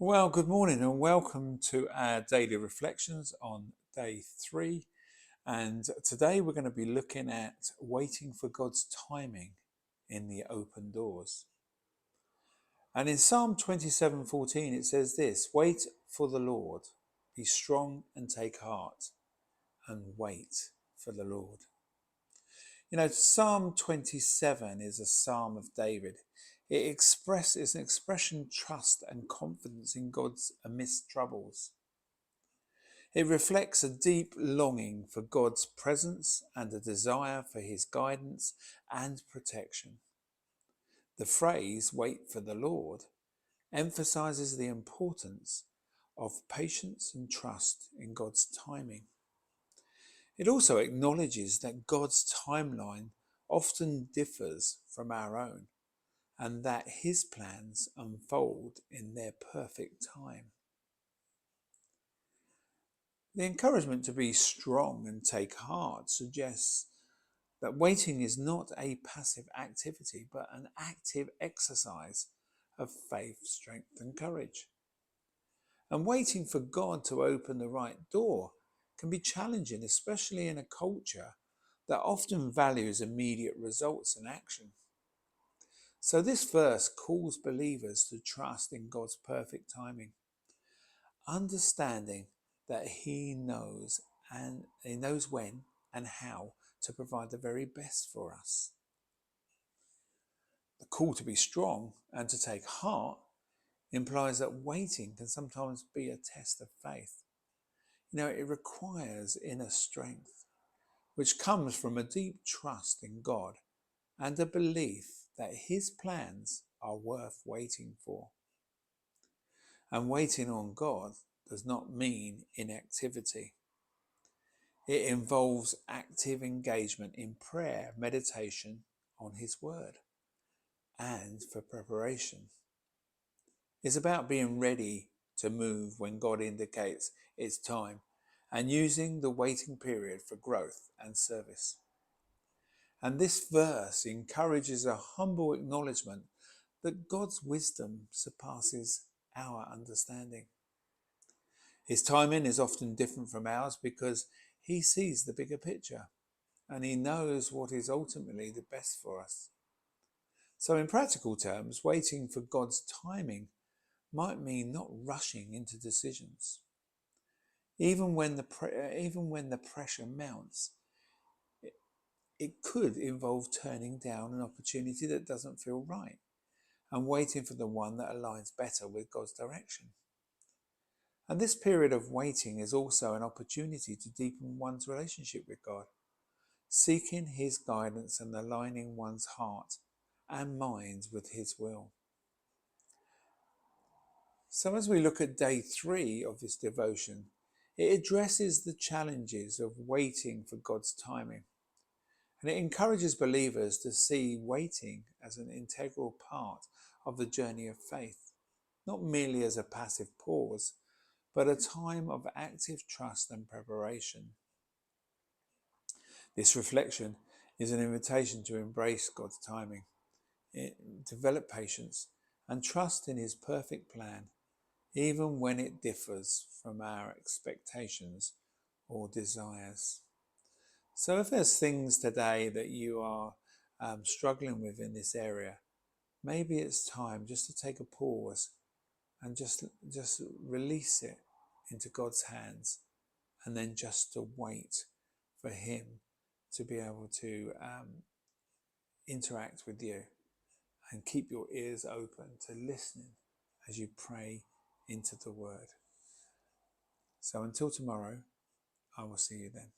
Well, good morning and welcome to our daily reflections on day 3. And today we're going to be looking at waiting for God's timing in the open doors. And in Psalm 27:14 it says this: "Wait for the Lord, be strong and take heart, and wait for the Lord." Psalm 27 is a psalm of David. It's an expression trust and confidence in God's amidst troubles. It reflects a deep longing for God's presence and a desire for his guidance and protection. The phrase, "wait for the Lord," emphasizes the importance of patience and trust in God's timing. It also acknowledges that God's timeline often differs from our own and that his plans unfold in their perfect time. The encouragement to be strong and take heart suggests that waiting is not a passive activity, but an active exercise of faith, strength, and courage. And waiting for God to open the right door can be challenging, especially in a culture that often values immediate results and action. So this verse calls believers to trust in God's perfect timing, understanding that he knows when and how to provide the very best for us. The call to be strong and to take heart implies that waiting can sometimes be a test of faith. It requires inner strength, which comes from a deep trust in God and a belief that his plans are worth waiting for. And waiting on God does not mean inactivity. It involves active engagement in prayer, meditation on his word, and for preparation. It's about being ready to move when God indicates it's time and using the waiting period for growth and service. And this verse encourages a humble acknowledgement that God's wisdom surpasses our understanding. His timing is often different from ours because he sees the bigger picture and he knows what is ultimately the best for us. So in practical terms, waiting for God's timing might mean not rushing into decisions. Even when the pressure mounts, it could involve turning down an opportunity that doesn't feel right and waiting for the one that aligns better with God's direction. And this period of waiting is also an opportunity to deepen one's relationship with God, seeking his guidance and aligning one's heart and mind with his will. So as we look at day 3 of this devotion, it addresses the challenges of waiting for God's timing. And it encourages believers to see waiting as an integral part of the journey of faith, not merely as a passive pause, but a time of active trust and preparation. This reflection is an invitation to embrace God's timing, develop patience, and trust in his perfect plan, even when it differs from our expectations or desires. So if there's things today that you are struggling with in this area, maybe it's time just to take a pause and just release it into God's hands, and then just to wait for him to be able to interact with you, and keep your ears open to listening as you pray into the word. So until tomorrow, I will see you then.